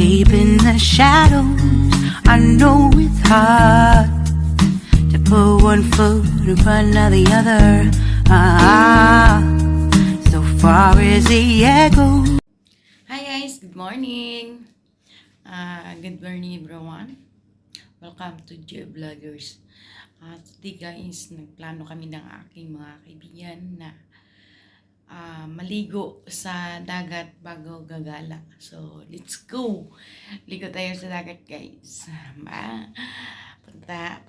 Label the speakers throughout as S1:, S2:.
S1: Deep in the shadows, I know it's hard to put one foot in front of the other. So far as the echo.
S2: Hi guys, good morning. Good morning everyone. Welcome to J Vloggers. Today guys, nagplano kami ng aking mga kaibigan na maligo sa dagat bago gagala. So, let's go! Ligo tayo sa dagat guys.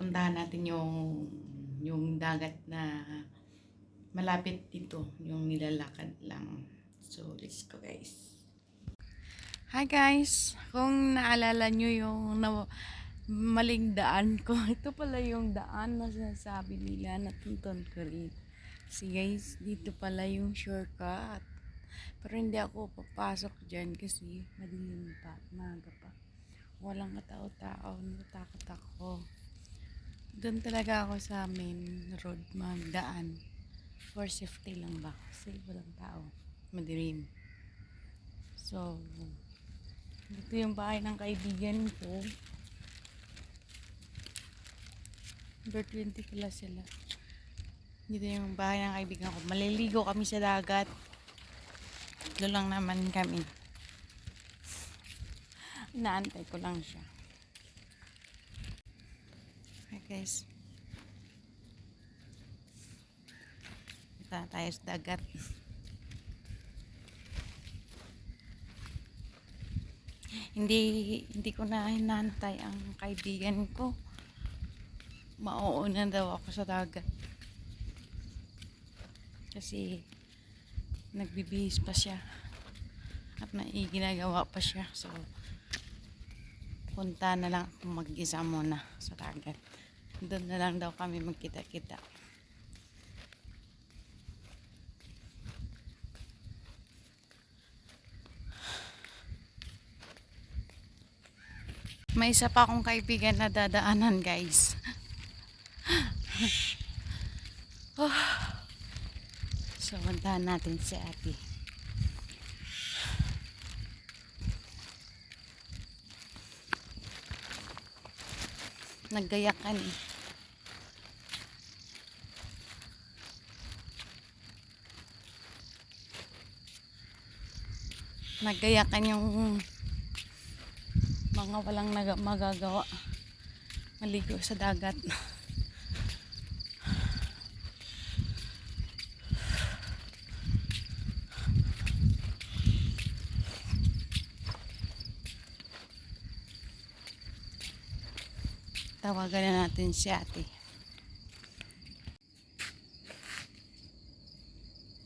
S2: Puntahan natin yung dagat na malapit dito, yung nilalakad lang. So, let's go guys. Hi guys! Kung naalala nyo yung maling daan ko, ito pala yung daan na sinasabi nila na tunton ko rin. Kasi guys, dito pala yung shortcut. Pero hindi ako papasok dyan kasi madilim pa, maga pa. Walang katao-tao, natatakot ako. Doon talaga ako sa main road magdaan. For safety lang ba? Kasi walang tao, madilim. So, dito yung bahay ng kaibigan ko. Number 20 pala sila. Dito yung bahay ng kaibigan ko. Maliligo kami sa dagat. Doon lang naman kami. Inaantay ko lang siya. Okay guys. Punta tayo sa dagat. Hindi ko na hinantay ang kaibigan ko. Mauuna daw ako sa dagat. Kasi nagbibihis pa siya. At ginagawa pa siya. So, punta na lang ako mag-isa muna sa dagat. Doon na lang daw kami magkita-kita. May isa pa akong kaibigan na dadaanan guys. So, puntahan natin si ate. Naggayakan eh. Naggayakan yung mga walang magagawa. Maligo sa dagat. Tawagan na natin si ate.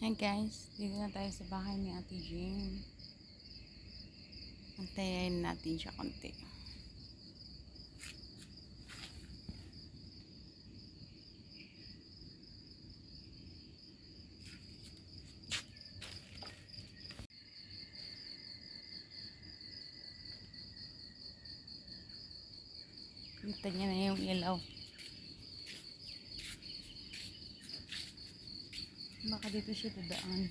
S2: Hey guys, dito na tayo sa bahay ni Ate Jane. Antayin natin siya konti. Kita niya na yung ilaw. Baka dito siya dadaan.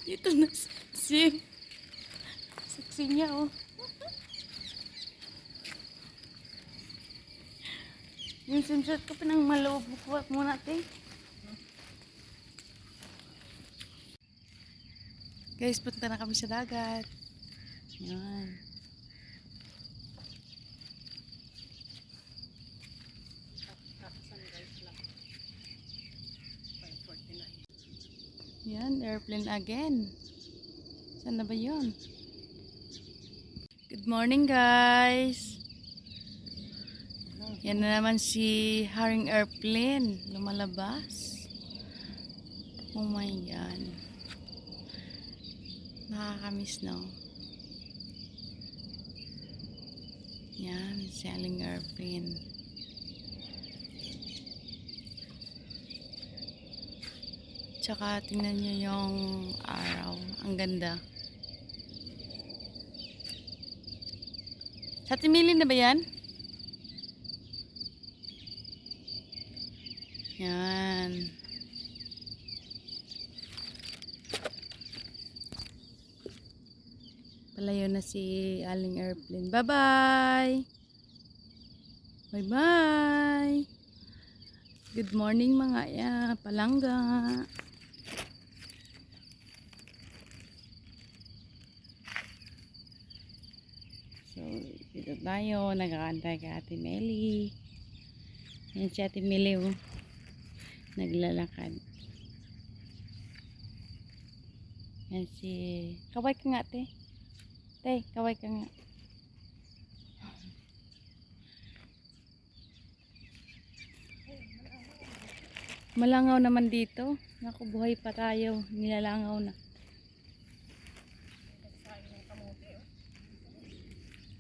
S2: Dito na saksi. Saksi niya oh. Yung sunset ko pinang malawag muna natin. Guys, punta na kami sa dagat. Yan. Yan, airplane again. Saan na ba yun? Good morning guys. Yan na naman si Haring Airplane. Lumalabas. Oh my God. Nakakamiss no. Yan, sailing airplane. Tsaka tingnan nyo yung araw. Ang ganda. Sa Timilin na ba yan? Yan. Palayo na si Aling Airplane. Bye-bye! Bye-bye! Good morning mga palangga. So, dito tayo. Nagkakantay kay Ate Meli. Yan si Ate Meli, oh. Naglalakad. Yan si... Kaway ka nga, te. Te, kaway ka nga. Malangaw naman dito. Naku, buhay pa tayo. Nilalangaw na.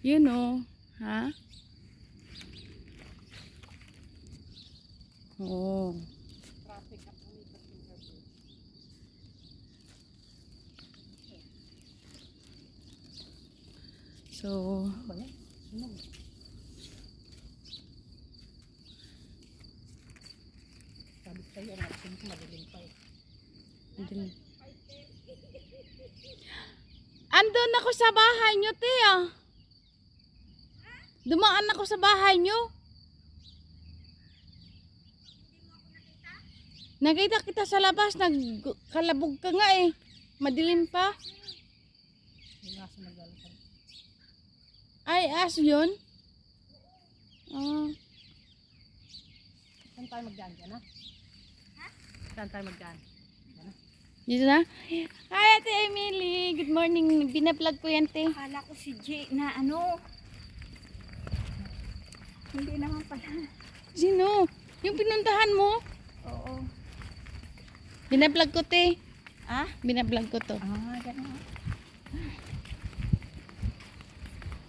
S2: Yun oh. Ha? Oo. So, andun ako sa bahay nyo, Tia. Dumaan ako sa bahay nyo. Nakita kita sa labas. Nagkalabog ka nga eh. Madilim pa. Ay, aso yun? Ah.
S3: Saan tayo magdaan dyan, ha? Saan tayo magdaan?
S2: Dito na? Hi, Ate Emily. Good morning. Binablog ko yan, te.
S3: Akala ko si Jay na ano. Hindi naman pala.
S2: Sino? Yung pinuntahan mo?
S3: Oo.
S2: Binablog ko, te.
S3: Ah?
S2: Binablog ko to.
S3: Ah, gano'n.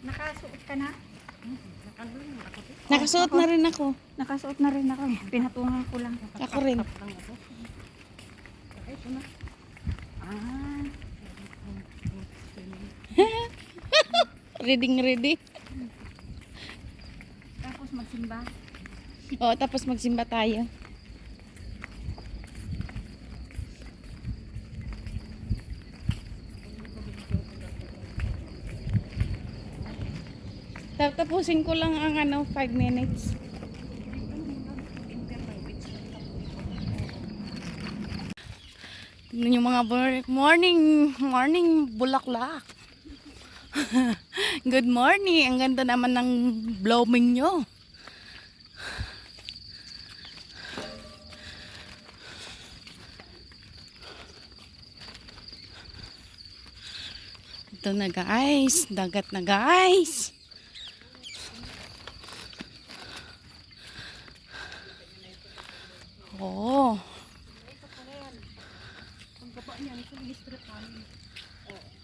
S3: Nakasuot ka na?
S2: Nakasuot na rin ako.
S3: Nakasuot na rin ako. Pinatungan ko lang.
S2: Ako rin.
S3: Ito na. Ah.
S2: Ready.
S3: Tapos magsimba.
S2: Oo, tapos magsimba tayo. Tapusin ko lang ang 5 minutes. Tingnan yung mga morning bulaklak. Good morning. Ang ganda naman ng blooming nyo. Ito na guys. Dagat na guys. Oh.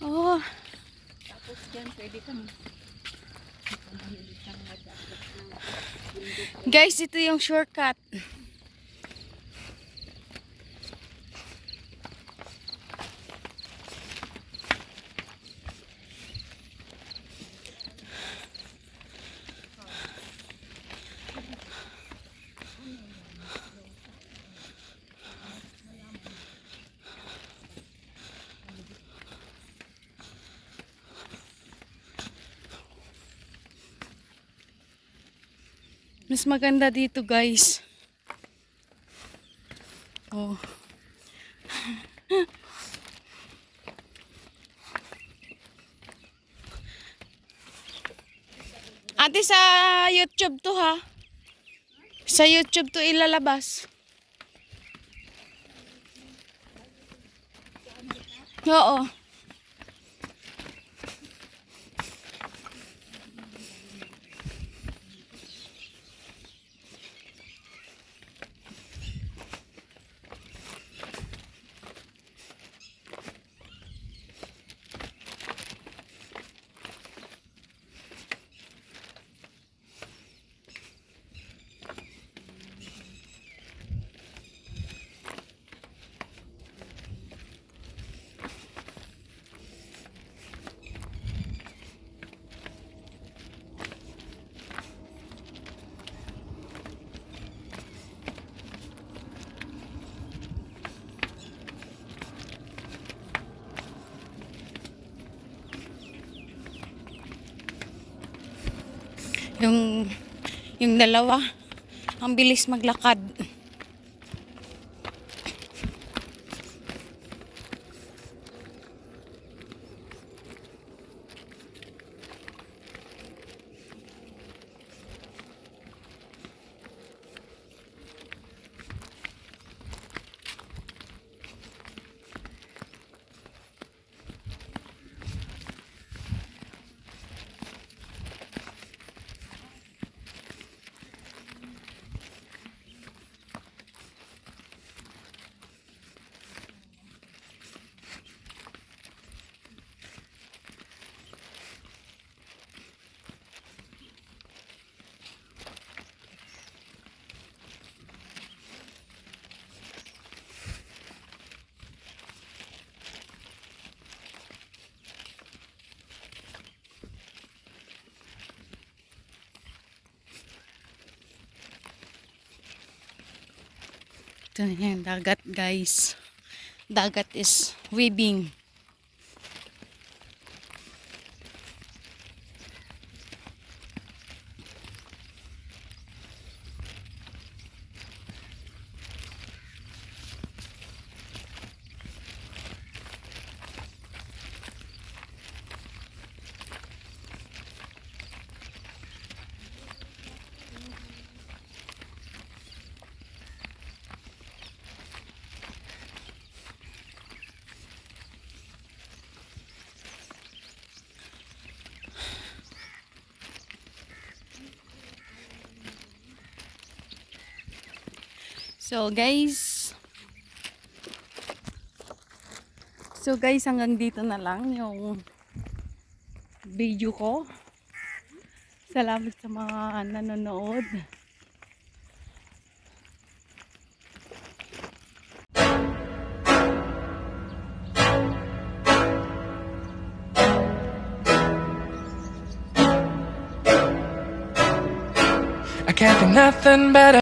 S2: Oh.
S3: Tapos dyan pwede kami.
S2: Guys, ito yung shortcut. Mas maganda dito, guys. Oh. Ate, sa YouTube to ha. Sa YouTube to ilalabas. Oo. Yung, yung dalawa, ang bilis maglakad. Ito na yung dagat, guys. Dagat is weaving. So guys, hanggang dito na lang yung video ko. Salamat sa mga nanonood.
S4: I can't think nothing better.